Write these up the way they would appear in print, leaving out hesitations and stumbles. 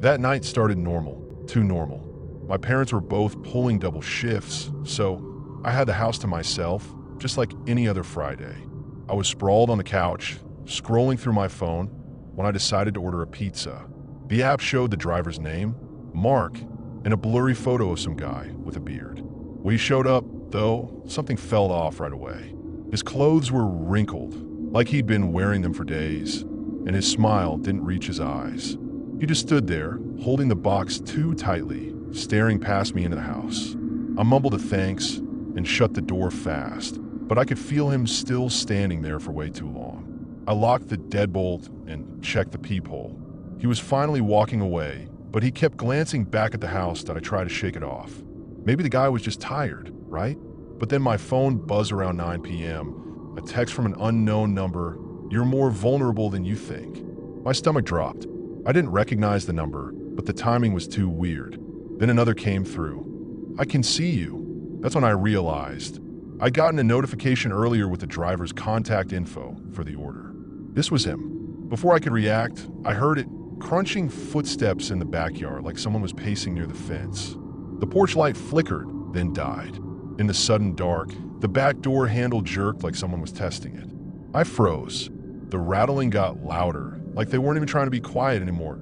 That night started normal, too normal. My parents were both pulling double shifts, so I had the house to myself, just like any other Friday. I was sprawled on the couch, scrolling through my phone, when I decided to order a pizza. The app showed the driver's name, Mark, and a blurry photo of some guy with a beard. When he showed up, though, something fell off right away. His clothes were wrinkled, like he'd been wearing them for days, and his smile didn't reach his eyes. He just stood there, holding the box too tightly, staring past me into the house. I mumbled a thanks and shut the door fast, but I could feel him still standing there for way too long. I locked the deadbolt and checked the peephole. He was finally walking away, but he kept glancing back at the house that I tried to shake it off. Maybe the guy was just tired, right? But then my phone buzzed around 9 p.m., a text from an unknown number, "You're more vulnerable than you think." My stomach dropped. I didn't recognize the number, but the timing was too weird. Then another came through. "I can see you." That's when I realized I'd gotten a notification earlier with the driver's contact info for the order. This was him. Before I could react, I heard it crunching footsteps in the backyard like someone was pacing near the fence. The porch light flickered, then died. In the sudden dark, the back door handle jerked like someone was testing it. I froze. The rattling got louder, like they weren't even trying to be quiet anymore.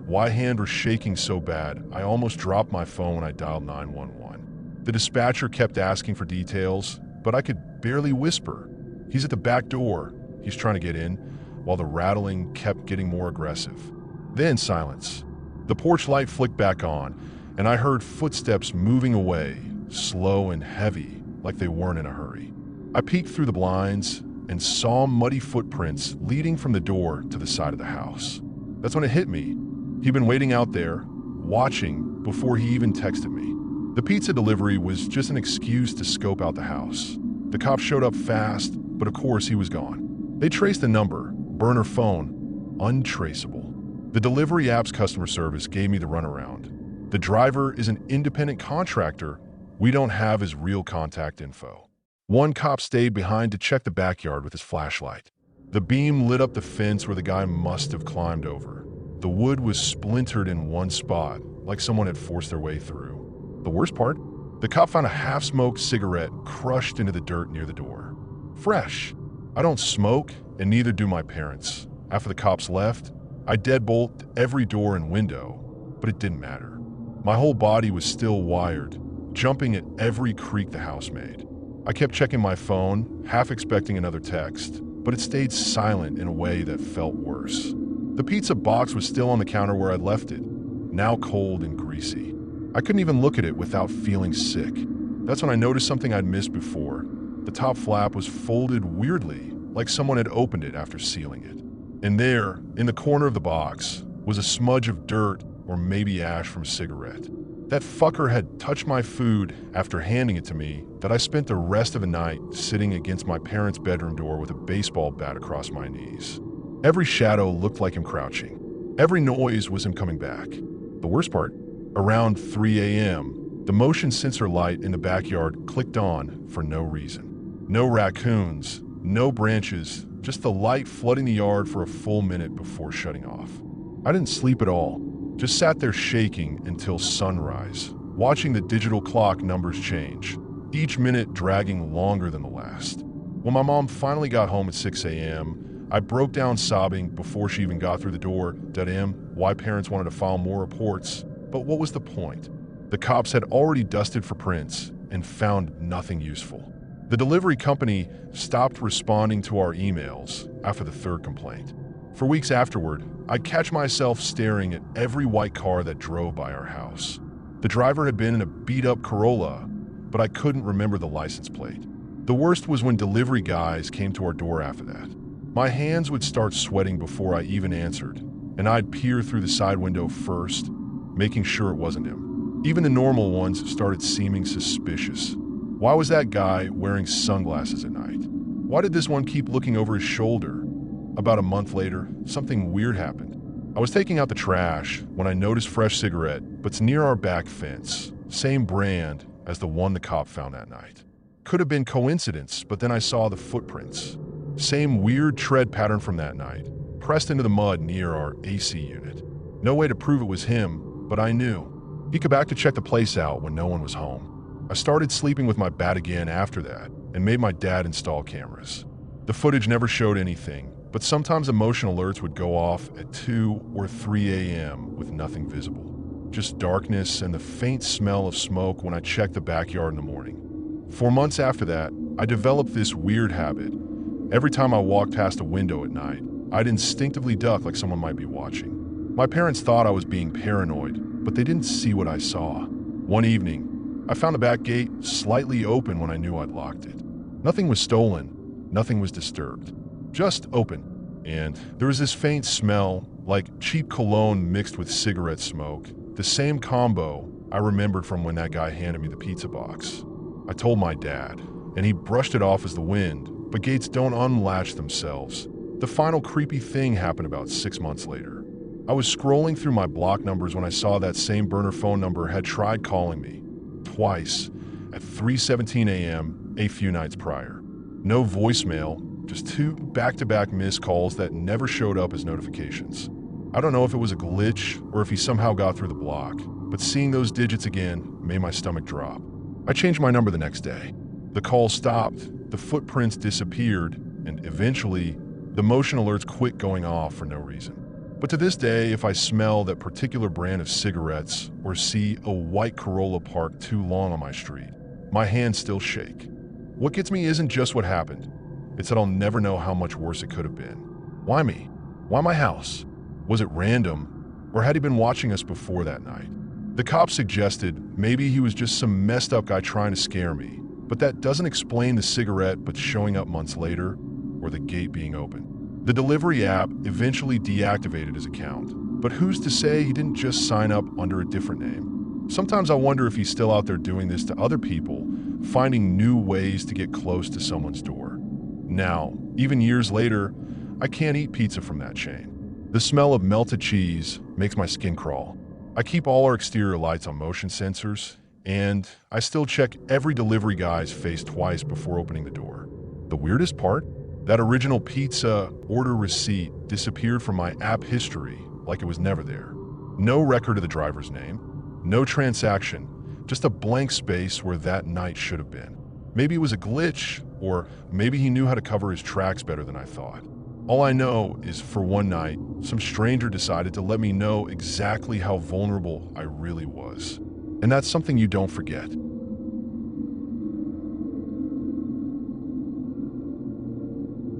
My hand was shaking so bad, I almost dropped my phone when I dialed 911. The dispatcher kept asking for details, but I could barely whisper. "He's at the back door. He's trying to get in," while the rattling kept getting more aggressive. Then silence. The porch light flicked back on, and I heard footsteps moving away, slow and heavy, like they weren't in a hurry. I peeked through the blinds and saw muddy footprints leading from the door to the side of the house. That's when it hit me. He'd been waiting out there, watching, before he even texted me. The pizza delivery was just an excuse to scope out the house. The cops showed up fast, but of course he was gone. They traced the number, burner phone, untraceable. The delivery app's customer service gave me the runaround. The driver is an independent contractor. We don't have his real contact info. One cop stayed behind to check the backyard with his flashlight. The beam lit up the fence where the guy must have climbed over. The wood was splintered in one spot, like someone had forced their way through. The worst part? The cop found a half-smoked cigarette crushed into the dirt near the door. Fresh. I don't smoke, and neither do my parents. After the cops left, I deadbolted every door and window, but it didn't matter. My whole body was still wired, jumping at every creak the house made. I kept checking my phone, half expecting another text, but it stayed silent in a way that felt worse. The pizza box was still on the counter where I'd left it, now cold and greasy. I couldn't even look at it without feeling sick. That's when I noticed something I'd missed before. The top flap was folded weirdly, like someone had opened it after sealing it. And there, in the corner of the box, was a smudge of dirt or maybe ash from a cigarette. That fucker had touched my food after handing it to me, that I spent the rest of the night sitting against my parents' bedroom door with a baseball bat across my knees. Every shadow looked like him crouching. Every noise was him coming back. The worst part? Around 3 a.m., the motion sensor light in the backyard clicked on for no reason. No raccoons, no branches, just the light flooding the yard for a full minute before shutting off. I didn't sleep at all, just sat there shaking until sunrise, watching the digital clock numbers change, each minute dragging longer than the last. When my mom finally got home at 6 a.m., I broke down sobbing before she even got through the door. Why parents wanted to file more reports. But what was the point? The cops had already dusted for prints and found nothing useful. The delivery company stopped responding to our emails after the third complaint. For weeks afterward, I'd catch myself staring at every white car that drove by our house. The driver had been in a beat-up Corolla, but I couldn't remember the license plate. The worst was when delivery guys came to our door after that. My hands would start sweating before I even answered, and I'd peer through the side window first, making sure it wasn't him. Even the normal ones started seeming suspicious. Why was that guy wearing sunglasses at night? Why did this one keep looking over his shoulder? About a month later, something weird happened. I was taking out the trash when I noticed fresh cigarette butts near our back fence, same brand as the one the cop found that night. Could have been coincidence, but then I saw the footprints. Same weird tread pattern from that night, pressed into the mud near our AC unit. No way to prove it was him, but I knew. He came back to check the place out when no one was home. I started sleeping with my bat again after that and made my dad install cameras. The footage never showed anything, but sometimes emotion alerts would go off at 2 or 3 a.m. with nothing visible. Just darkness and the faint smell of smoke when I checked the backyard in the morning. For months after that, I developed this weird habit. Every time I walked past a window at night, I'd instinctively duck like someone might be watching. My parents thought I was being paranoid, but they didn't see what I saw. One evening, I found the back gate slightly open when I knew I'd locked it. Nothing was stolen, nothing was disturbed, just open. And there was this faint smell, like cheap cologne mixed with cigarette smoke, the same combo I remembered from when that guy handed me the pizza box. I told my dad, and he brushed it off as the wind, but gates don't unlatch themselves. The final creepy thing happened about 6 months later. I was scrolling through my block numbers when I saw that same burner phone number had tried calling me, twice, at 3:17 a.m. a few nights prior. No voicemail, just 2 back-to-back missed calls that never showed up as notifications. I don't know if it was a glitch or if he somehow got through the block, but seeing those digits again made my stomach drop. I changed my number the next day. The call stopped, the footprints disappeared, and eventually, the motion alerts quit going off for no reason. But to this day, if I smell that particular brand of cigarettes or see a white Corolla parked too long on my street, my hands still shake. What gets me isn't just what happened. It's that I'll never know how much worse it could have been. Why me? Why my house? Was it random? Or had he been watching us before that night? The cops suggested maybe he was just some messed up guy trying to scare me, but that doesn't explain the cigarette but showing up months later, or the gate being open. The delivery app eventually deactivated his account, but who's to say he didn't just sign up under a different name? Sometimes I wonder if he's still out there doing this to other people, finding new ways to get close to someone's door. Now, even years later, I can't eat pizza from that chain. The smell of melted cheese makes my skin crawl. I keep all our exterior lights on motion sensors, and I still check every delivery guy's face twice before opening the door. The weirdest part? That original pizza order receipt disappeared from my app history like it was never there. No record of the driver's name, no transaction, just a blank space where that night should have been. Maybe it was a glitch, or maybe he knew how to cover his tracks better than I thought. All I know is for one night, some stranger decided to let me know exactly how vulnerable I really was. And that's something you don't forget.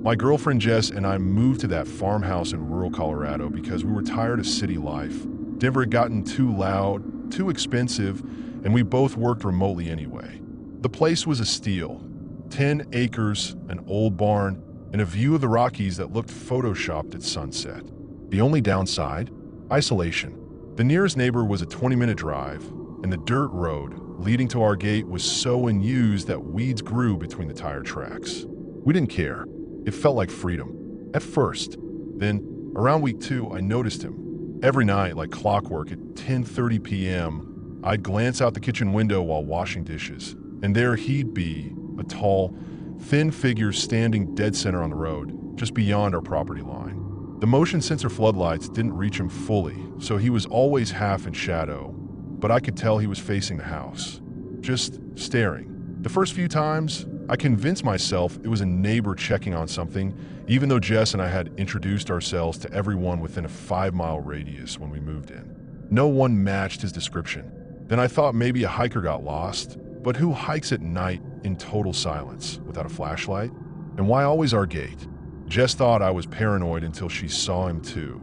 My girlfriend Jess and I moved to that farmhouse in rural Colorado because we were tired of city life. Denver had gotten too loud, too expensive, and we both worked remotely anyway. The place was a steal. 10 acres, an old barn, and a view of the Rockies that looked photoshopped at sunset. The only downside? Isolation. The nearest neighbor was a 20-minute drive, and the dirt road leading to our gate was so unused that weeds grew between the tire tracks. We didn't care. It felt like freedom. At first. Then, around week 2, I noticed him. Every night, like clockwork, at 10:30 p.m., I'd glance out the kitchen window while washing dishes, and there he'd be, a tall, thin figure standing dead center on the road, just beyond our property line. The motion sensor floodlights didn't reach him fully, so he was always half in shadow, but I could tell he was facing the house, just staring. The first few times, I convinced myself it was a neighbor checking on something, even though Jess and I had introduced ourselves to everyone within a 5-mile radius when we moved in. No one matched his description. Then I thought maybe a hiker got lost, but who hikes at night in total silence without a flashlight? And why always our gate? Jess thought I was paranoid until she saw him too.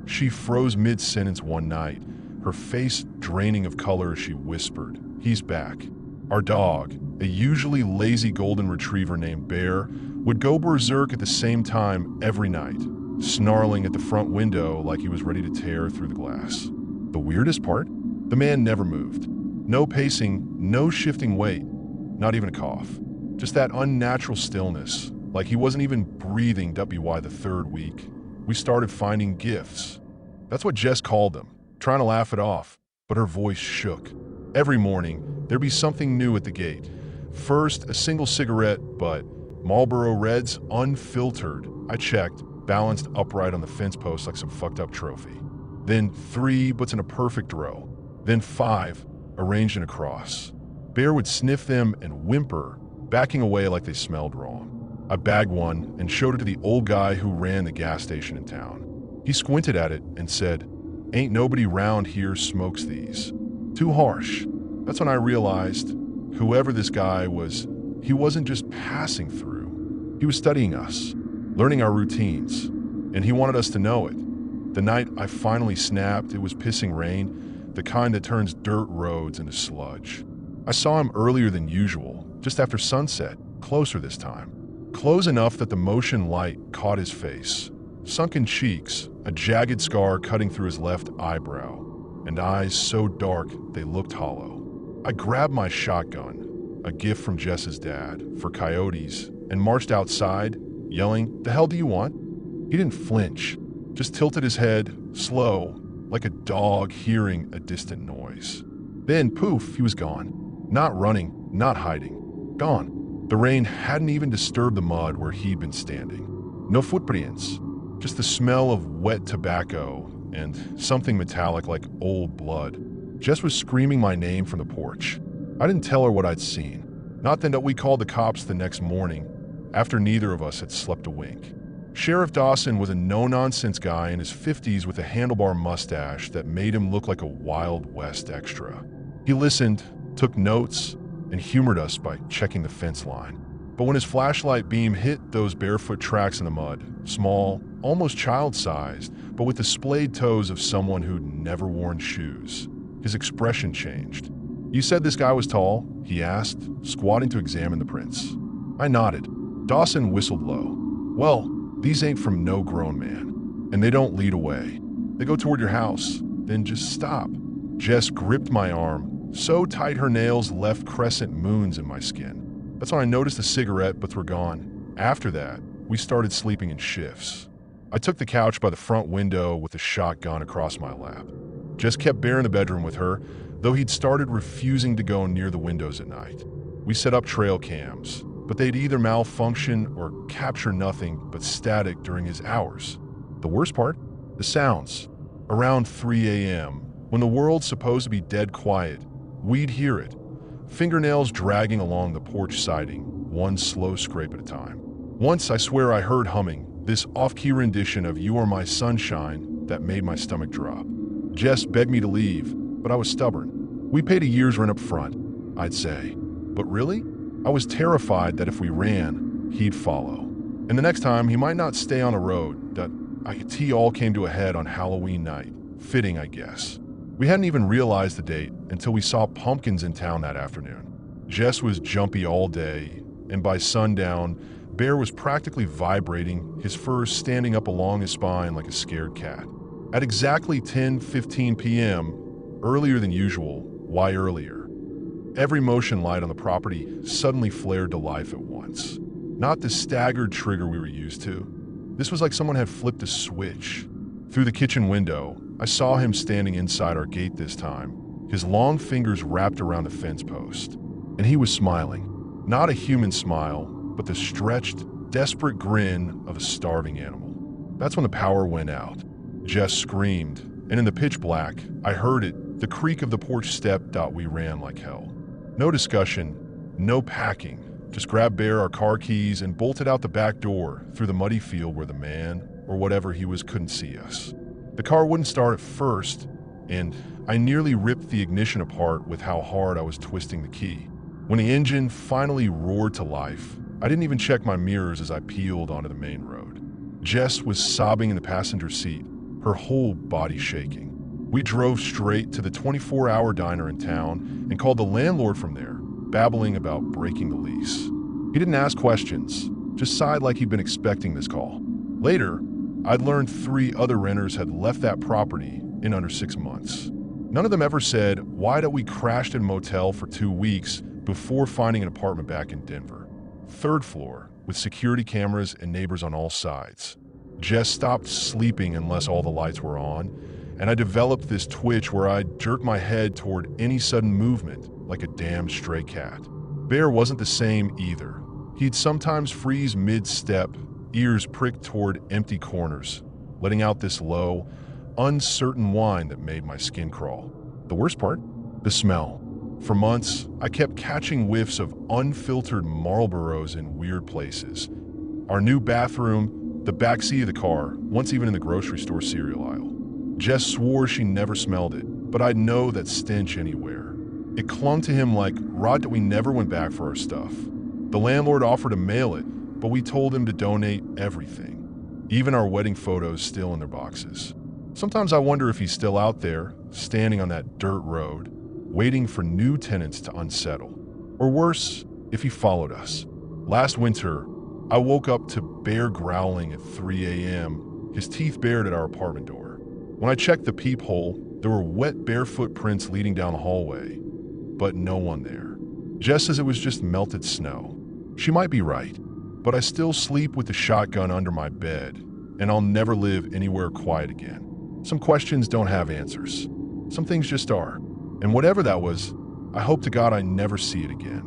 She froze mid-sentence one night, her face draining of color as she whispered, "He's back." Our dog, a usually lazy golden retriever named Bear, would go berserk at the same time every night, snarling at the front window like he was ready to tear through the glass. The weirdest part? The man never moved. No pacing, no shifting weight, not even a cough. Just that unnatural stillness, like he wasn't even breathing. By the 3rd week, we started finding gifts. That's what Jess called them, trying to laugh it off, but her voice shook. Every morning, there'd be something new at the gate. First, a single cigarette, but Marlboro Reds, unfiltered. I checked, balanced upright on the fence post like some fucked up trophy. then 3 but in a perfect row, then 5 arranged in a cross. Bear would sniff them and whimper, backing away like they smelled wrong. I bagged one and showed it to the old guy who ran the gas station in town. He squinted at it and said, "Ain't nobody round here smokes these. Too harsh." That's when I realized whoever this guy was, he wasn't just passing through. He was studying us, learning our routines, and he wanted us to know it. The night I finally snapped, it was pissing rain, the kind that turns dirt roads into sludge. I saw him earlier than usual, just after sunset, closer this time. Close enough that the motion light caught his face. Sunken cheeks, a jagged scar cutting through his left eyebrow, and eyes so dark they looked hollow. I grabbed my shotgun, a gift from Jess's dad, for coyotes, and marched outside, yelling, "The hell do you want?" He didn't flinch, just tilted his head, slow, like a dog hearing a distant noise. Then, poof, he was gone. Not running, not hiding. Gone. The rain hadn't even disturbed the mud where he'd been standing. No footprints, just the smell of wet tobacco and something metallic like old blood. Jess was screaming my name from the porch. I didn't tell her what I'd seen. Not that we called the cops the next morning, after neither of us had slept a wink. Sheriff Dawson was a no-nonsense guy in his 50s with a handlebar mustache that made him look like a Wild West extra. He listened, took notes, and humored us by checking the fence line. But when his flashlight beam hit those barefoot tracks in the mud, small, almost child-sized, but with the splayed toes of someone who'd never worn shoes, his expression changed. "You said this guy was tall?" he asked, squatting to examine the prints. I nodded. Dawson whistled low. "Well, these ain't from no grown man, and they don't lead away. They go toward your house, then just stop." Jess gripped my arm, so tight her nails left crescent moons in my skin. That's when I noticed the cigarette butts were gone. After that, we started sleeping in shifts. I took the couch by the front window with the shotgun across my lap. Jess kept Bear in the bedroom with her, though he'd started refusing to go near the windows at night. We set up trail cams, but they'd either malfunction or capture nothing but static during his hours. The worst part? The sounds. Around 3 a.m., when the world's supposed to be dead quiet, we'd hear it. Fingernails dragging along the porch siding, one slow scrape at a time. Once I swear I heard humming, this off-key rendition of "You Are My Sunshine" that made my stomach drop. Jess begged me to leave, but I was stubborn. We paid a year's rent up front, I'd say. But really? I was terrified that if we ran, he'd follow. And the next time, he might not stay on a road that I could see all came to a head on Halloween night. Fitting, I guess. We hadn't even realized the date until we saw pumpkins in town that afternoon. Jess was jumpy all day, and by sundown, Bear was practically vibrating, his fur standing up along his spine like a scared cat. At exactly 10:15 p.m., earlier than usual, why earlier? Every motion light on the property suddenly flared to life at once. Not the staggered trigger we were used to. This was like someone had flipped a switch. Through the kitchen window, I saw him standing inside our gate this time, his long fingers wrapped around the fence post. And he was smiling. Not a human smile, but the stretched, desperate grin of a starving animal. That's when the power went out. Jess screamed, and in the pitch black, I heard it, the creak of the porch step. We ran like hell. No discussion, no packing, just grabbed Bear our car keys and bolted out the back door through the muddy field where the man, or whatever he was, couldn't see us. The car wouldn't start at first, and I nearly ripped the ignition apart with how hard I was twisting the key. When the engine finally roared to life, I didn't even check my mirrors as I peeled onto the main road. Jess was sobbing in the passenger seat, her whole body shaking. We drove straight to the 24-hour diner in town and called the landlord from there, babbling about breaking the lease. He didn't ask questions, just sighed like he'd been expecting this call. Later, I'd learned 3 other renters had left that property in under 6 months. None of them ever said, why did we crash in a motel for 2 weeks before finding an apartment back in Denver? 3rd floor, with security cameras and neighbors on all sides. Jess stopped sleeping unless all the lights were on, and I developed this twitch where I'd jerk my head toward any sudden movement, like a damn stray cat. Bear wasn't the same either. He'd sometimes freeze mid-step, ears pricked toward empty corners, letting out this low, uncertain whine that made my skin crawl. The worst part? The smell. For months, I kept catching whiffs of unfiltered Marlboros in weird places. Our new bathroom, the backseat of the car, once even in the grocery store cereal aisle. Jess swore she never smelled it, but I'd know that stench anywhere. It clung to him like rot that we never went back for our stuff. The landlord offered to mail it, but we told him to donate everything. Even our wedding photos still in their boxes. Sometimes I wonder if he's still out there, standing on that dirt road, waiting for new tenants to unsettle. Or worse, if he followed us. Last winter, I woke up to Bear growling at 3 a.m., his teeth bared at our apartment door. When I checked the peephole, there were wet bare footprints leading down the hallway, but no one there. Jess says it was just melted snow. She might be right, but I still sleep with the shotgun under my bed, and I'll never live anywhere quiet again. Some questions don't have answers. Some things just are. And whatever that was, I hope to God I never see it again.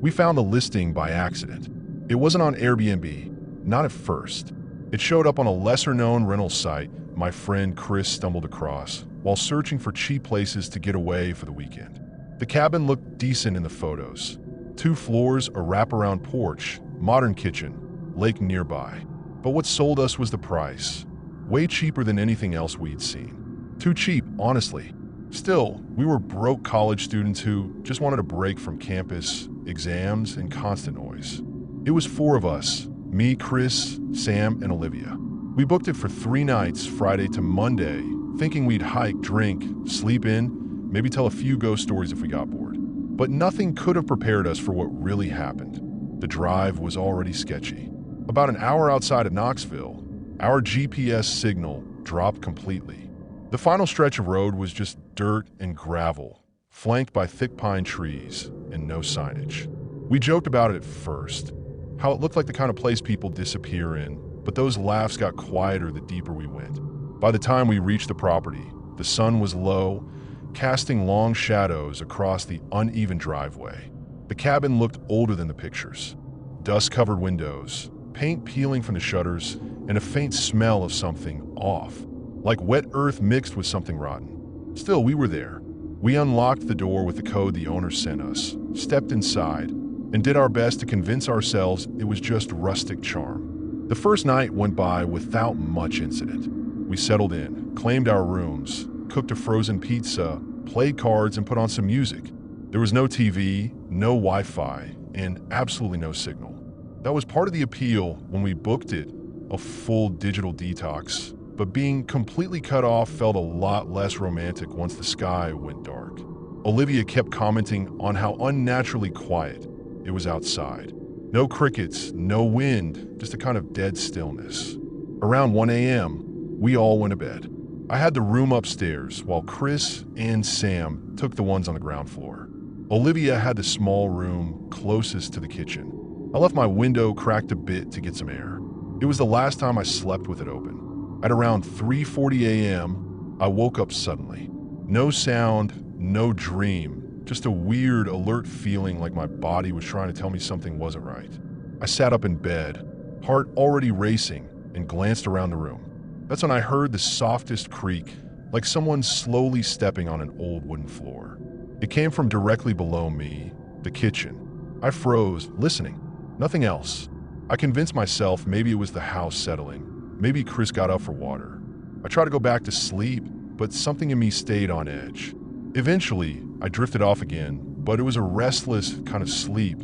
We found the listing by accident. It wasn't on Airbnb, not at first. It showed up on a lesser-known rental site my friend Chris stumbled across while searching for cheap places to get away for the weekend. The cabin looked decent in the photos. 2 floors, a wraparound porch, modern kitchen, lake nearby. But what sold us was the price. Way cheaper than anything else we'd seen. Too cheap, honestly. Still, we were broke college students who just wanted a break from campus, exams, and constant noise. It was 4 of us, me, Chris, Sam, and Olivia. We booked it for 3 nights, Friday to Monday, thinking we'd hike, drink, sleep in, maybe tell a few ghost stories if we got bored. But nothing could have prepared us for what really happened. The drive was already sketchy. About an hour outside of Knoxville, our GPS signal dropped completely. The final stretch of road was just dirt and gravel, flanked by thick pine trees and no signage. We joked about it at first, how it looked like the kind of place people disappear in, but those laughs got quieter the deeper we went. By the time we reached the property, the sun was low, casting long shadows across the uneven driveway. The cabin looked older than the pictures. Dust-covered windows, paint peeling from the shutters, and a faint smell of something off, like wet earth mixed with something rotten. Still, we were there. We unlocked the door with the code the owner sent us, stepped inside, and did our best to convince ourselves it was just rustic charm. The first night went by without much incident. We settled in, claimed our rooms, cooked a frozen pizza, played cards, and put on some music. There was no TV, no Wi-Fi, and absolutely no signal. That was part of the appeal when we booked it, a full digital detox, but being completely cut off felt a lot less romantic once the sky went dark. Olivia kept commenting on how unnaturally quiet it was outside. No crickets, no wind, just a kind of dead stillness. Around 1 a.m., we all went to bed. I had the room upstairs, while Chris and Sam took the ones on the ground floor. Olivia had the small room closest to the kitchen. I left my window cracked a bit to get some air. It was the last time I slept with it open. At around 3:40 a.m., I woke up suddenly. No sound, no dream, just a weird, alert feeling like my body was trying to tell me something wasn't right. I sat up in bed, heart already racing, and glanced around the room. That's when I heard the softest creak, like someone slowly stepping on an old wooden floor. It came from directly below me, the kitchen. I froze, listening. Nothing else. I convinced myself maybe it was the house settling. Maybe Chris got up for water. I tried to go back to sleep, but something in me stayed on edge. Eventually, I drifted off again, but it was a restless kind of sleep,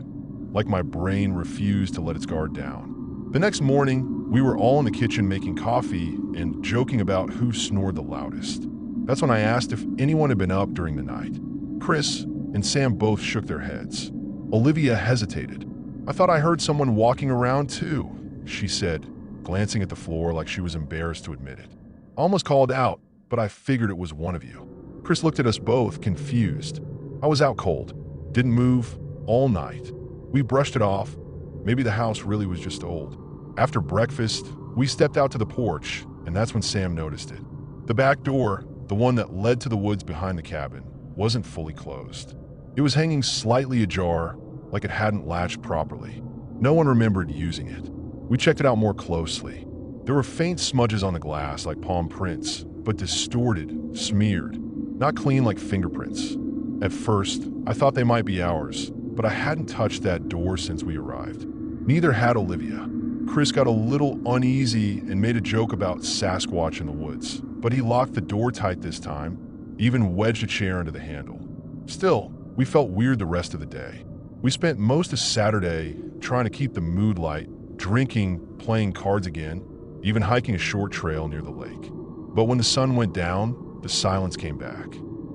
like my brain refused to let its guard down. The next morning, we were all in the kitchen making coffee and joking about who snored the loudest. That's when I asked if anyone had been up during the night. Chris and Sam both shook their heads. Olivia hesitated. "I thought I heard someone walking around too," she said, glancing at the floor like she was embarrassed to admit it. "I almost called out, but I figured it was one of you." Chris looked at us both, confused. I was out cold. Didn't move all night. We brushed it off. Maybe the house really was just old. After breakfast, we stepped out to the porch, and that's when Sam noticed it. The back door, the one that led to the woods behind the cabin, wasn't fully closed. It was hanging slightly ajar, like it hadn't latched properly. No one remembered using it. We checked it out more closely. There were faint smudges on the glass like palm prints, but distorted, smeared, not clean like fingerprints. At first, I thought they might be ours, but I hadn't touched that door since we arrived. Neither had Olivia. Chris got a little uneasy and made a joke about Sasquatch in the woods, but he locked the door tight this time, even wedged a chair into the handle. Still, we felt weird the rest of the day. We spent most of Saturday trying to keep the mood light, drinking, playing cards again, even hiking a short trail near the lake. But when the sun went down, the silence came back.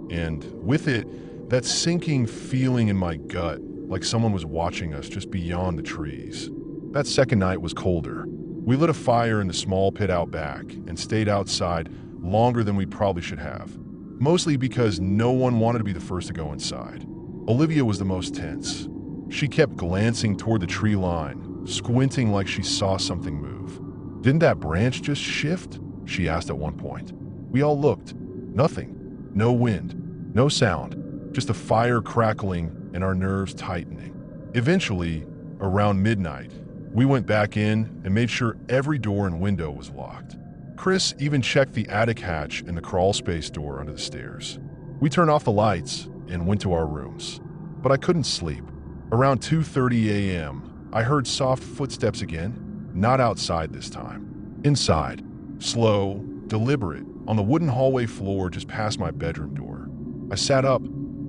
And with it, that sinking feeling in my gut, like someone was watching us just beyond the trees. That second night was colder. We lit a fire in the small pit out back and stayed outside longer than we probably should have, mostly because no one wanted to be the first to go inside. Olivia was the most tense. She kept glancing toward the tree line, squinting like she saw something move. "Didn't that branch just shift?" she asked at one point. We all looked. Nothing. No wind. No sound. Just the fire crackling and our nerves tightening. Eventually, around midnight, we went back in and made sure every door and window was locked. Chris even checked the attic hatch and the crawl space door under the stairs. We turned off the lights and went to our rooms. But I couldn't sleep. Around 2:30 a.m., I heard soft footsteps again, not outside this time. Inside. Slow, deliberate, on the wooden hallway floor just past my bedroom door. I sat up,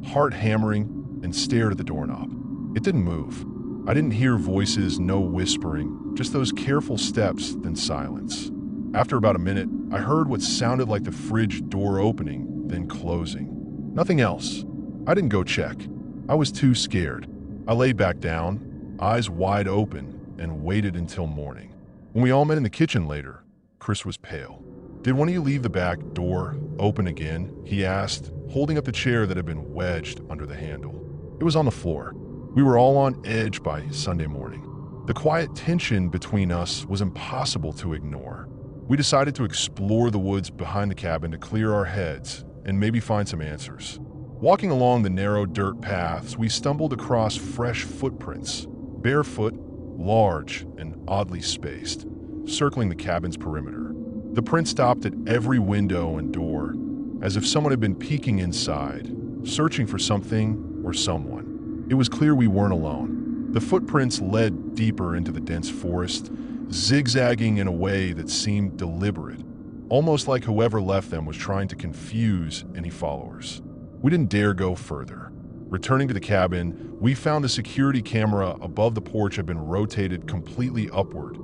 heart hammering, and stared at the doorknob. It didn't move. I didn't hear voices, no whispering, just those careful steps, then silence. After about a minute, I heard what sounded like the fridge door opening, then closing. Nothing else. I didn't go check. I was too scared. I lay back down, eyes wide open, and waited until morning. When we all met in the kitchen later, Chris was pale. "Did one of you leave the back door open again?" he asked, holding up the chair that had been wedged under the handle. It was on the floor. We were all on edge by Sunday morning. The quiet tension between us was impossible to ignore. We decided to explore the woods behind the cabin to clear our heads and maybe find some answers. Walking along the narrow dirt paths, we stumbled across fresh footprints, barefoot, large, and oddly spaced, circling the cabin's perimeter. The print stopped at every window and door, as if someone had been peeking inside, searching for something or someone. It was clear we weren't alone. The footprints led deeper into the dense forest, zigzagging in a way that seemed deliberate, almost like whoever left them was trying to confuse any followers. We didn't dare go further. Returning to the cabin, we found the security camera above the porch had been rotated completely upward,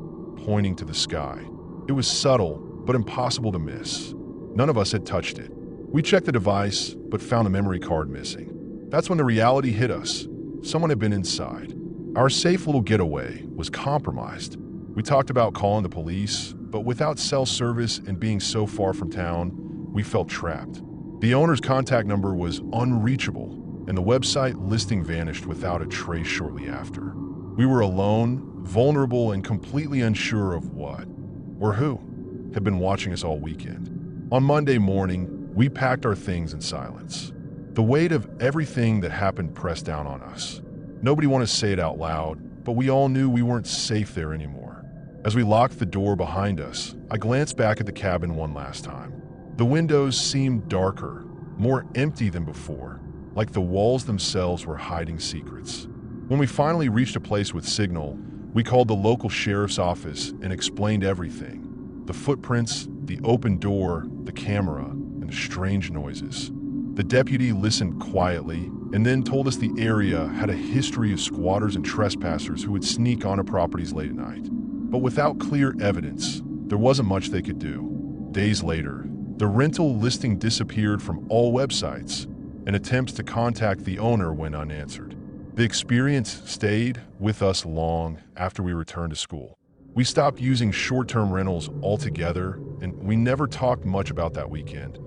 pointing to the sky. It was subtle, but impossible to miss. None of us had touched it. We checked the device, but found a memory card missing. That's when the reality hit us. Someone had been inside. Our safe little getaway was compromised. We talked about calling the police, but without cell service and being so far from town, we felt trapped. The owner's contact number was unreachable, and the website listing vanished without a trace shortly after. We were alone, vulnerable, and completely unsure of what, or who, had been watching us all weekend. On Monday morning, we packed our things in silence. The weight of everything that happened pressed down on us. Nobody wanted to say it out loud, but we all knew we weren't safe there anymore. As we locked the door behind us, I glanced back at the cabin one last time. The windows seemed darker, more empty than before, like the walls themselves were hiding secrets. When we finally reached a place with signal, we called the local sheriff's office and explained everything. The footprints, the open door, the camera, and the strange noises. The deputy listened quietly and then told us the area had a history of squatters and trespassers who would sneak onto properties late at night. But without clear evidence, there wasn't much they could do. Days later, the rental listing disappeared from all websites, and attempts to contact the owner went unanswered. The experience stayed with us long after we returned to school. We stopped using short-term rentals altogether, and we never talked much about that weekend,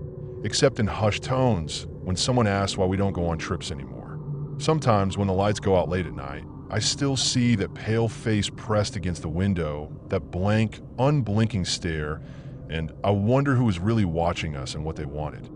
except in hushed tones when someone asked why we don't go on trips anymore. Sometimes when the lights go out late at night, I still see that pale face pressed against the window, that blank, unblinking stare, and I wonder who was really watching us and what they wanted.